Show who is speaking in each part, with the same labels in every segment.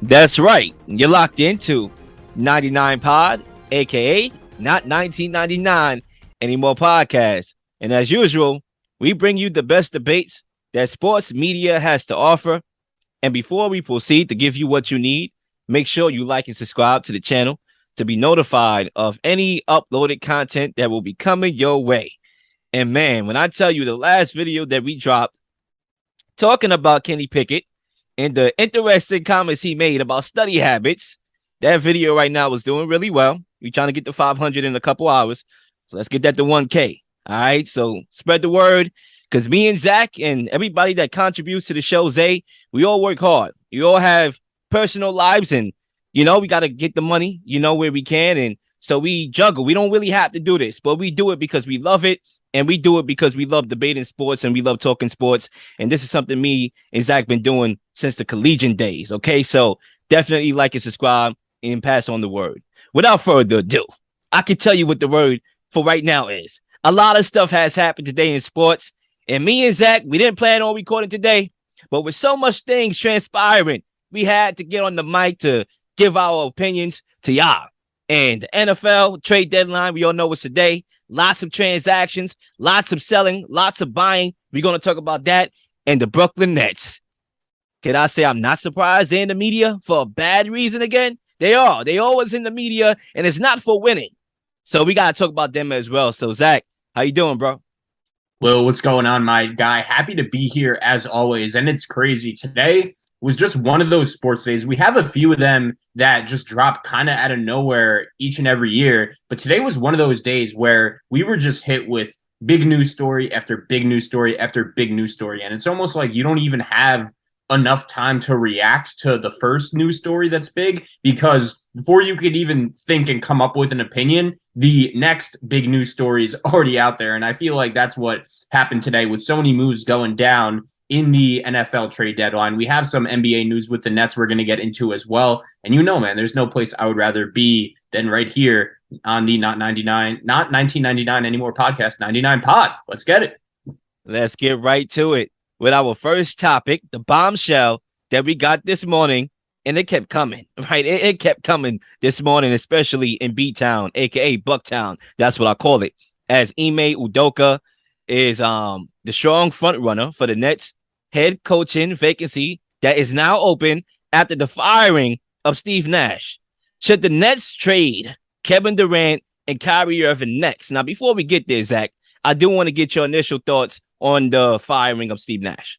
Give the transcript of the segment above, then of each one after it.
Speaker 1: That's right. You're locked into 99 Pod, aka not 1999 anymore podcast. And as usual, we bring you the best debates that sports media has to offer. And before we proceed to give you what you need, make sure you like and subscribe to the channel to be notified of any uploaded content that will be coming your way. And man, when I tell you the last video that we dropped talking about Kenny Pickett and the interesting comments he made about study habits, that video right now is doing really well. We're trying to get to 500 in a couple hours. So let's get that to 1K. All right. So spread the word, because me and Zach and everybody that contributes to the show, Zay, we all work hard. We all have personal lives, and, we got to get the money, where we can. And so we juggle. We don't really have to do this, but we do it because we love it. And we do it because we love debating sports and we love talking sports. And this is something me and Zach been doing since the collegiate days. Okay, so definitely like and subscribe and pass on the word. Without further ado, I can tell you what the word for right now is. A lot of stuff has happened today in sports. And me and Zach, we didn't plan on recording today. But with so much things transpiring, we had to get on the mic to give our opinions to y'all. And the NFL trade deadline, we all know it's today. Lots of transactions, lots of selling, lots of buying. We're going to talk about that. And the Brooklyn Nets. Can I say I'm not surprised they're in the media for a bad reason again? They are. They always in the media, and it's not for winning. So we got to talk about them as well. So, Zach, how you doing, bro?
Speaker 2: Well, what's going on, my guy? Happy to be here as always. And it's crazy. Today was just one of those sports days. We have a few of them that just drop kind of out of nowhere each and every year. But today was one of those days where we were just hit with big news story after big news story after big news story. And it's almost like you don't even have enough time to react to the first news story that's big, because before you could even think and come up with an opinion, the next big news story is already out there. And I feel like that's what happened today with so many moves going down in the NFL trade deadline. We have some NBA news with the Nets we're going to get into as well. And man, there's no place I would rather be than right here on the not 1999 anymore podcast, 99 Pod. Let's get it.
Speaker 1: Let's get right to it with our first topic, the bombshell that we got this morning. And it kept coming, right? It kept coming this morning, especially in B-Town, a.k.a. Bucktown. That's what I call it. As Ime Udoka is the strong front runner for the Nets head coaching vacancy that is now open after the firing of Steve Nash. Should the Nets trade Kevin Durant and Kyrie Irving next? Now, before we get there, Zach, I do want to get your initial thoughts on the firing of Steve Nash.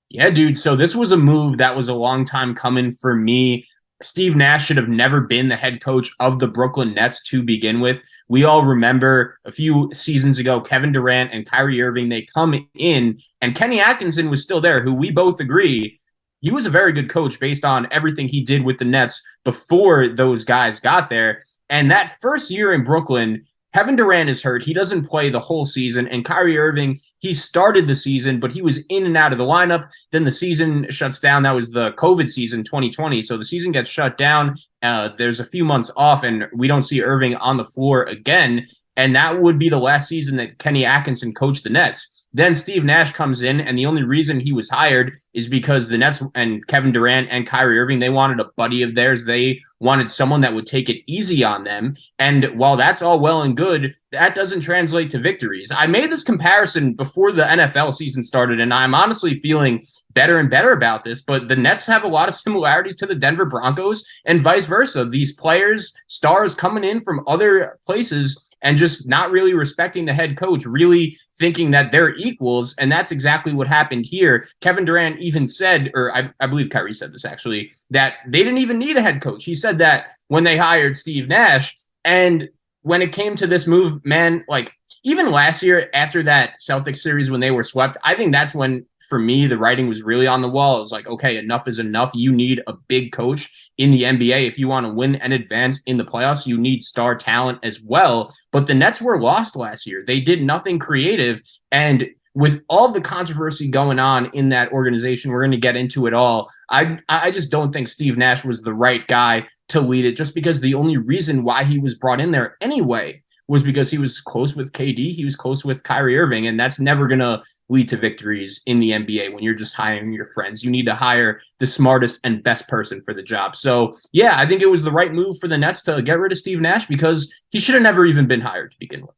Speaker 2: Yeah, dude. So this was a move that was a long time coming for me. Steve Nash should have never been the head coach of the Brooklyn Nets to begin with. We all remember a few seasons ago, Kevin Durant and Kyrie Irving, they come in, and Kenny Atkinson was still there, who we both agree he was a very good coach based on everything he did with the Nets before those guys got there. And that first year in Brooklyn, Kevin Durant is hurt. He doesn't play the whole season. And Kyrie Irving, he started the season, but he was in and out of the lineup. Then the season shuts down. That was the COVID season, 2020. So the season gets shut down. There's a few months off, and we don't see Irving on the floor again. And that would be the last season that Kenny Atkinson coached the Nets. Then Steve Nash comes in, and the only reason he was hired is because the Nets and Kevin Durant and Kyrie Irving, they wanted a buddy of theirs. They wanted someone that would take it easy on them. And while that's all well and good, that doesn't translate to victories. I made this comparison before the NFL season started, and I'm honestly feeling better and better about this, but the Nets have a lot of similarities to the Denver Broncos and vice versa. These players, stars coming in from other places and just not really respecting the head coach, really thinking that they're equals. And that's exactly what happened here. Kevin Durant even said, or I believe Kyrie said this actually, that they didn't even need a head coach. He said that when they hired Steve Nash. And when it came to this move, man, like even last year after that Celtics series when they were swept, I think that's when, for me, the writing was really on the wall. It was like, okay, enough is enough. You need a big coach in the NBA. If you want to win and advance in the playoffs, you need star talent as well. But the Nets were lost last year. They did nothing creative. And with all the controversy going on in that organization, we're going to get into it all. I just don't think Steve Nash was the right guy to lead it, just because the only reason why he was brought in there anyway was because he was close with KD. He was close with Kyrie Irving, and that's never going to lead to victories in the NBA when you're just hiring your friends. You need to hire the smartest and best person for the job. So, yeah, I think it was the right move for the Nets to get rid of Steve Nash because he should have never even been hired to begin with.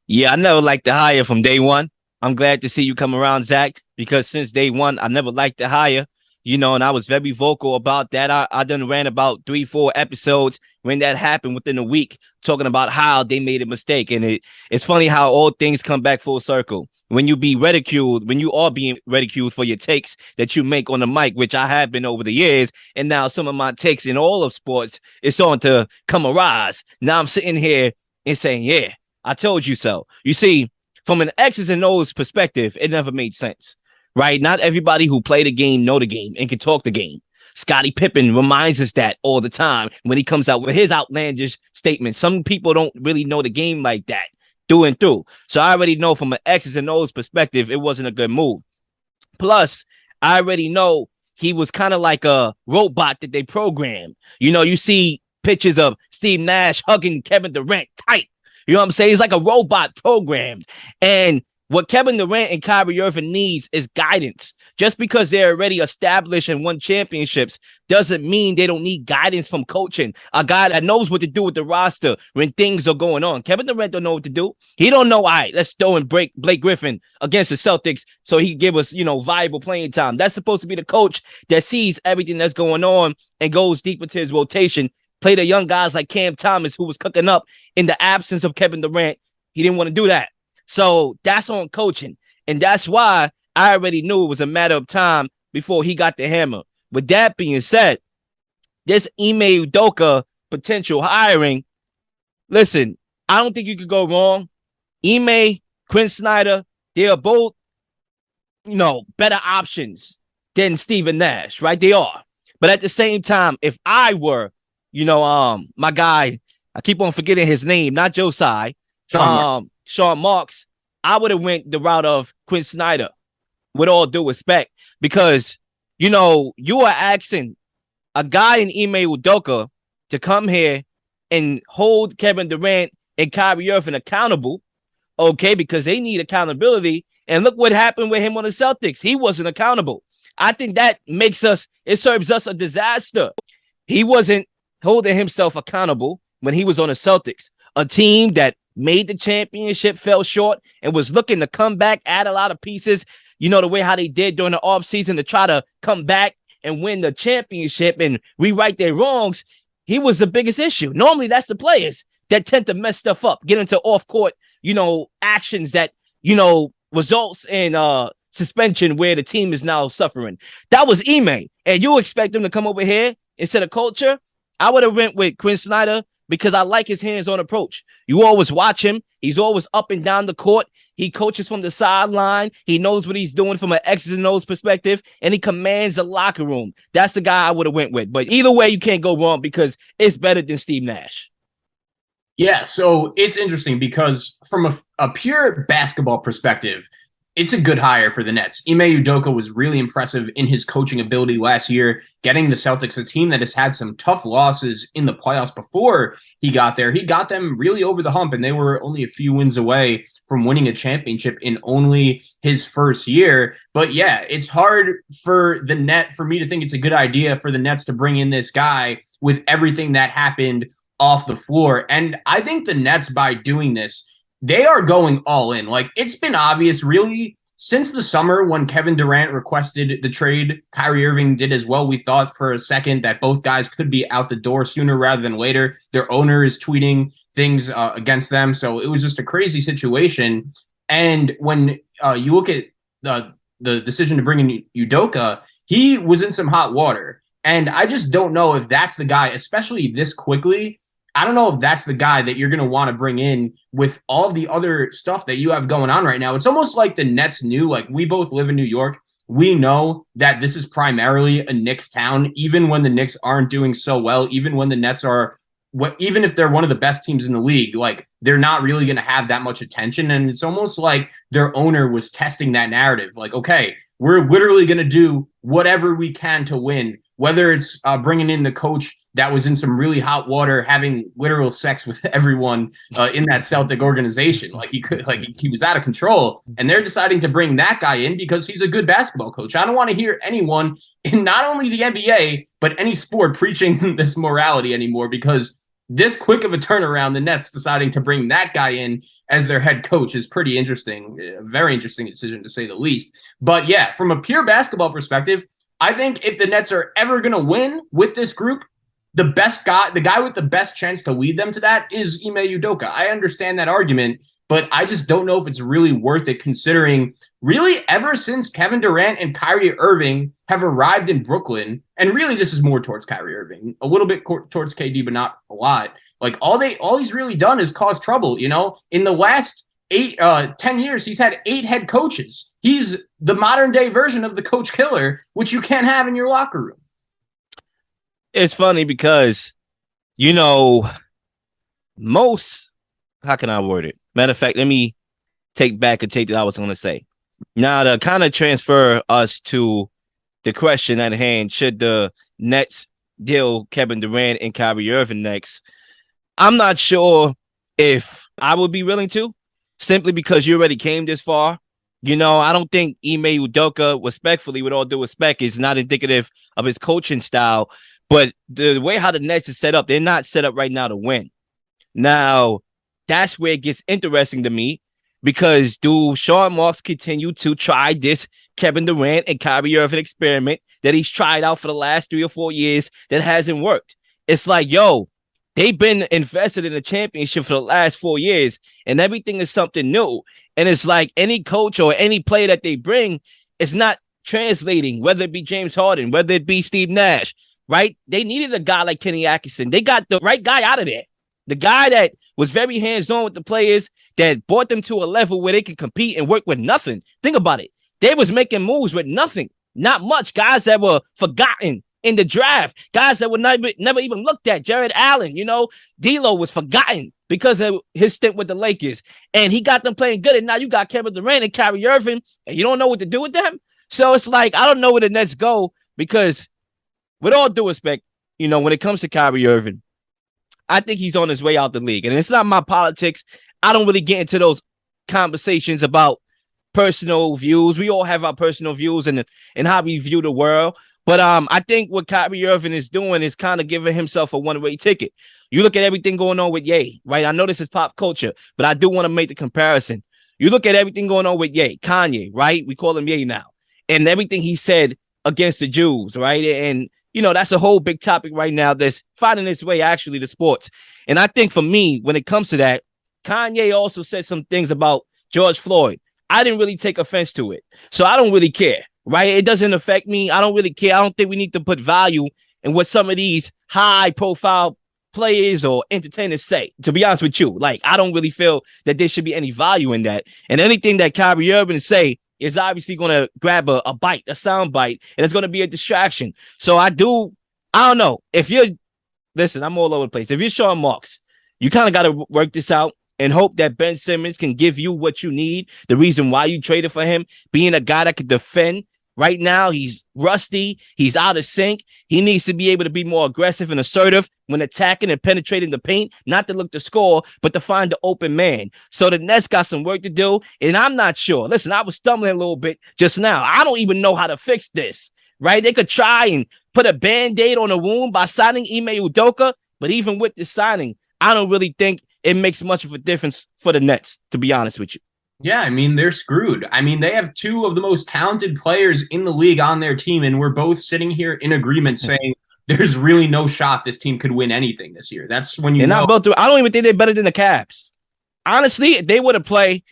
Speaker 1: Yeah, I never liked the hire from day one. I'm glad to see you come around, Zach, because since day one, I never liked the hire, and I was very vocal about that. I done ran about 3-4 episodes when that happened within a week, talking about how they made a mistake. And it's funny how all things come back full circle. When you are being ridiculed for your takes that you make on the mic, which I have been over the years, and now some of my takes in all of sports is starting to come arise. Now I'm sitting here and saying, yeah, I told you so. You see, from an X's and O's perspective, it never made sense, right? Not everybody who play the game know the game and can talk the game. Scottie Pippen reminds us that all the time when he comes out with his outlandish statements. Some people don't really know the game like that through and through. So I already know from an X's and O's perspective, it wasn't a good move. Plus, I already know he was kind of like a robot that they programmed. You see pictures of Steve Nash hugging Kevin Durant tight. You know what I'm saying? He's like a robot programmed. And what Kevin Durant and Kyrie Irving needs is guidance. Just because they're already established and won championships doesn't mean they don't need guidance from coaching. A guy that knows what to do with the roster when things are going on. Kevin Durant don't know what to do. He don't know, all right, let's throw in Blake Griffin against the Celtics so he can give us, viable playing time. That's supposed to be the coach that sees everything that's going on and goes deep into his rotation. Play the young guys like Cam Thomas, who was cooking up in the absence of Kevin Durant. He didn't want to do that. So that's on coaching. And that's why I already knew it was a matter of time before he got the hammer. With that being said, this Ime Udoka potential hiring, listen, I don't think you could go wrong. Ime, Quinn Snyder, they are both, better options than Stephen Nash, right? They are. But at the same time, if I were, my guy, I keep on forgetting his name, not Josiah, Sean Marks, I would have went the route of Quinn Snyder, with all due respect, because, you are asking a guy in Ime Udoka to come here and hold Kevin Durant and Kyrie Irving accountable, okay, because they need accountability. And look what happened with him on the Celtics. He wasn't accountable. I think that serves us a disaster. He wasn't holding himself accountable when he was on the Celtics, a team that made the championship, fell short, and was looking to come back, add a lot of pieces, the way how they did during the offseason to try to come back and win the championship and rewrite their wrongs. He was the biggest issue. Normally, that's the players that tend to mess stuff up, get into off-court, actions that, results in suspension where the team is now suffering. That was Ime. And you expect him to come over here instead of culture? I would have went with Quinn Snyder because I like his hands-on approach. You always watch him. He's always up and down the court. He coaches from the sideline. He knows what he's doing from an X's and O's perspective, and he commands the locker room. That's the guy I would have went with. But either way, you can't go wrong because it's better than Steve Nash.
Speaker 2: Yeah, so it's interesting because from a pure basketball perspective, it's a good hire for the Nets. Ime Udoka was really impressive in his coaching ability last year, getting the Celtics, a team that has had some tough losses in the playoffs before he got there. He got them really over the hump, and they were only a few wins away from winning a championship in only his first year. But yeah, it's hard for me to think it's a good idea for the Nets to bring in this guy with everything that happened off the floor. And I think the Nets, by doing this, they are going all in. Like, it's been obvious really since the summer when Kevin Durant requested the trade. Kyrie Irving did as well. We thought for a second that both guys could be out the door sooner rather than later. Their owner is tweeting things against them. So it was just a crazy situation. And when you look at the decision to bring in Udoka, he was in some hot water. And I just don't know if that's the guy, especially this quickly. I don't know if that's the guy that you're going to want to bring in with all the other stuff that you have going on right now. It's almost like the Nets knew, like, we both live in New York. We know that this is primarily a Knicks town, even when the Knicks aren't doing so well, even when the Nets are, even if they're one of the best teams in the league, like, they're not really going to have that much attention. And it's almost like their owner was testing that narrative. Like, okay, we're literally going to do whatever we can to win whether it's bringing in the coach that was in some really hot water, having literal sex with everyone in that Celtic organization. He was out of control, and they're deciding to bring that guy in because he's a good basketball coach. I don't want to hear anyone in not only the NBA, but any sport preaching this morality anymore, because this quick of a turnaround, the Nets deciding to bring that guy in as their head coach is pretty interesting. A very interesting decision, to say the least. But yeah, from a pure basketball perspective, I think if the Nets are ever going to win with this group, the guy with the best chance to lead them to that is Ime Udoka. I understand that argument, but I just don't know if it's really worth it, considering really ever since Kevin Durant and Kyrie Irving have arrived in Brooklyn, and really this is more towards Kyrie Irving, a little bit towards KD, but not a lot. Like all he's really done is cause trouble. You know, in the last 10 years, he's had 8 head coaches. He's the modern day version of the coach killer, which you can't have in your locker room.
Speaker 1: It's funny because, how can I word it? Matter of fact, let me take back a take that I was going to say. Now, to kind of transfer us to the question at hand, should the Nets deal Kevin Durant and Kyrie Irving next? I'm not sure if I would be willing to, simply because you already came this far. I don't think Ime Udoka, respectfully, with all due respect, is not indicative of his coaching style. But the way how the Nets is set up, they're not set up right now to win. Now, that's where it gets interesting to me, because do Sean Marks continue to try this Kevin Durant and Kyrie Irving experiment that he's tried out for the last 3 or 4 years that hasn't worked? It's like, they've been invested in the championship for the last 4 years, and everything is something new. And it's like any coach or any player that they bring is not translating, whether it be James Harden, whether it be Steve Nash, right? They needed a guy like Kenny Atkinson. They got the right guy out of there. The guy that was very hands-on with the players, that brought them to a level where they could compete and work with nothing. Think about it. They was making moves with nothing, not much. Guys that were forgotten in the draft, guys that were never even looked at. Jared Allen, D'Lo was forgotten because of his stint with the Lakers, and he got them playing good. And now you got Kevin Durant and Kyrie Irving, and you don't know what to do with them. So it's like, I don't know where the Nets go, because with all due respect, when it comes to Kyrie Irving, I think he's on his way out the league. And it's not my politics. I don't really get into those conversations about personal views. We all have our personal views and how we view the world. But I think what Kyrie Irving is doing is kind of giving himself a one-way ticket. You look at everything going on with Ye, right? I know this is pop culture, but I do want to make the comparison. You look at everything going on with Ye, Kanye, right? We call him Ye now. And everything he said against the Jews, right? And, that's a whole big topic right now that's finding its way actually to sports. And I think for me, when it comes to that, Kanye also said some things about George Floyd. I didn't really take offense to it. So I don't really care. Right? It doesn't affect me. I don't really care. I don't think we need to put value in what some of these high profile players or entertainers say, to be honest with you. Like, I don't really feel that there should be any value in that. And anything that Kyrie Irving say is obviously going to grab a bite, a sound bite, and it's going to be a distraction. So I don't know. Listen, I'm all over the place. If you're Sean Marks, you kind of got to work this out and hope that Ben Simmons can give you what you need. The reason why you traded for him, being a guy that could defend. Right now, he's rusty. He's out of sync. He needs to be able to be more aggressive and assertive when attacking and penetrating the paint, not to look to score, but to find the open man. So the Nets got some work to do, and I'm not sure. Listen, I was stumbling a little bit just now. I don't even know how to fix this, right? They could try and put a Band-Aid on a wound by signing Ime Udoka, but even with this signing, I don't really think it makes much of a difference for the Nets, to be honest with you.
Speaker 2: Yeah, I mean, they're screwed. I mean, they have 2 of the most talented players in the league on their team, and we're both sitting here in agreement saying there's really no shot this team could win anything this year. That's when you know.
Speaker 1: I don't even think they're better than the Cavs. Honestly, if they were to play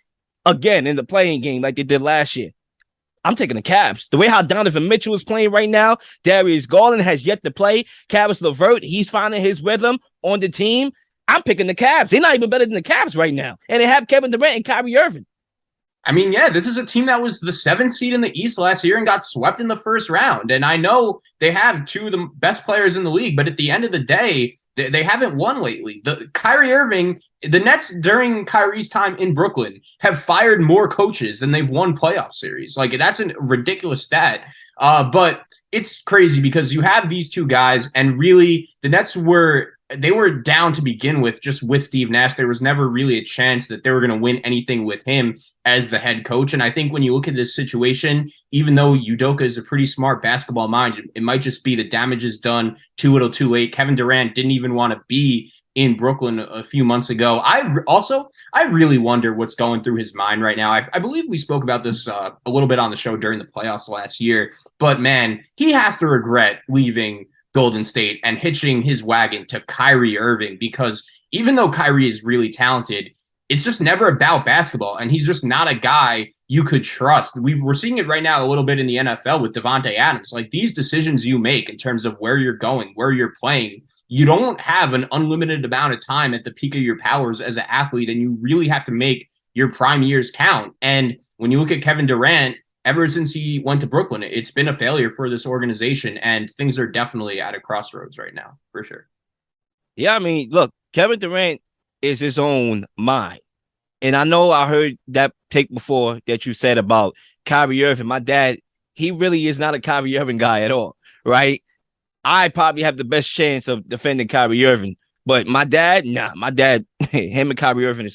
Speaker 1: again in the playing game like they did last year, I'm taking the Cavs. The way how Donovan Mitchell is playing right now, Darius Garland has yet to play. Caris LeVert, he's finding his rhythm on the team. I'm picking the Cavs. They're not even better than the Cavs right now. And they have Kevin Durant and Kyrie Irving.
Speaker 2: I mean, yeah, this is a team that was the 7th seed in the East last year and got swept in the first round. And I know they have 2 of the best players in the league, but at the end of the day, they haven't won lately. Kyrie Irving, the Nets during Kyrie's time in Brooklyn have fired more coaches than they've won playoff series. Like, that's a ridiculous stat. But it's crazy because you have these two guys, and really the Nets were down to begin with just with Steve Nash. There was never really a chance that they were going to win anything with him as the head coach. And I think when you look at this situation, even though Udoka is a pretty smart basketball mind, it might just be the damage is done too little too late. Kevin Durant didn't even want to be in Brooklyn a few months ago. I really wonder what's going through his mind right now. I believe we spoke about this a little bit on the show during the playoffs last year, but man, he has to regret leaving Golden State and hitching his wagon to Kyrie Irving, because even though Kyrie is really talented, it's just never about basketball, and he's just not a guy you could trust. We're seeing it right now a little bit in the NFL with Devontae Adams. Like, these decisions you make in terms of where you're going, where you're playing, you don't have an unlimited amount of time at the peak of your powers as an athlete, and you really have to make your prime years count. And when you look at Kevin Durant, ever since he went to Brooklyn, it's been a failure for this organization, and things are definitely at a crossroads right now, for sure.
Speaker 1: Yeah, I mean, look, Kevin Durant is his own mind. And I know I heard that take before that you said about Kyrie Irving. My dad, he really is not a Kyrie Irving guy at all, right? I probably have the best chance of defending Kyrie Irving. But my dad, him and Kyrie Irving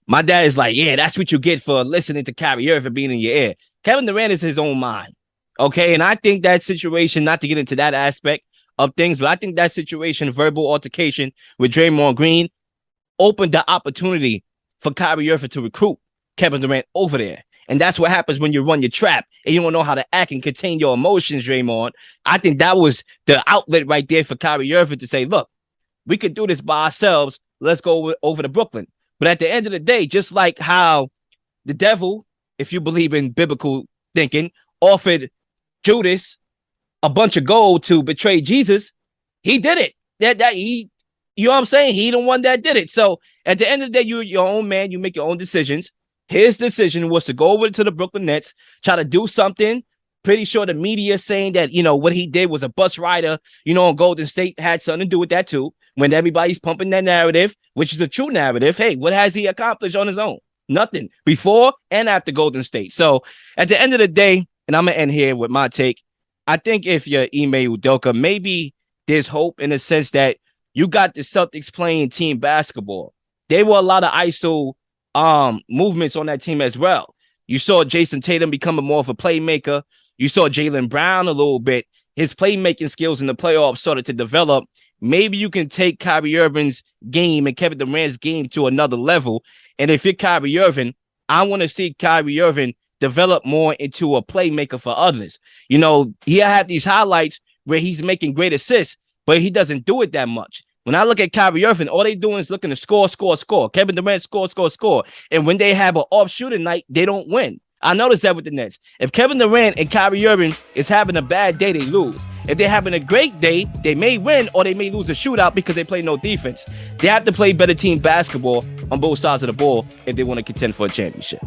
Speaker 1: my dad is like, yeah, that's what you get for listening to Kyrie Irving being in your ear. Kevin Durant is his own mind. Okay. And I think that situation, not to get into that aspect of things, but I think that situation, verbal altercation with Draymond Green, opened the opportunity for Kyrie Irving to recruit Kevin Durant over there. And that's what happens when you run your trap and you don't know how to act and contain your emotions, Draymond. I think that was the outlet right there for Kyrie Irving to say, look, we could do this by ourselves. Let's go over to Brooklyn. But at the end of the day, just like how the devil, if you believe in biblical thinking, offered Judas a bunch of gold to betray Jesus, he did it. You know what I'm saying? He the one that did it. So at the end of the day, you're your own man. You make your own decisions. His decision was to go over to the Brooklyn Nets, try to do something. Pretty sure the media saying that, what he did was a bus rider, on Golden State had something to do with that too. When everybody's pumping that narrative, which is a true narrative, hey, what has he accomplished on his own? Nothing before and after Golden State. So at the end of the day, and I'm going to end here with my take, I think if you're Ime Udoka, maybe there's hope in the sense that you got the Celtics playing team basketball. There were a lot of ISO movements on that team as well. You saw Jason Tatum becoming more of a playmaker. You saw Jaylen Brown a little bit. His playmaking skills in the playoffs started to develop. Maybe you can take Kyrie Irving's game and Kevin Durant's game to another level. And if you're Kyrie Irving, I want to see Kyrie Irving develop more into a playmaker for others. He had these highlights where he's making great assists, but he doesn't do it that much. When I look at Kyrie Irving, all they doing is looking to score. Kevin Durant score. And when they have an off shooting night, they don't win. I noticed that with the Nets. If Kevin Durant and Kyrie Irving is having a bad day, they lose. If they're having a great day, they may win or they may lose a shootout because they play no defense. They have to play better team basketball on both sides of the ball if they want to contend for a championship.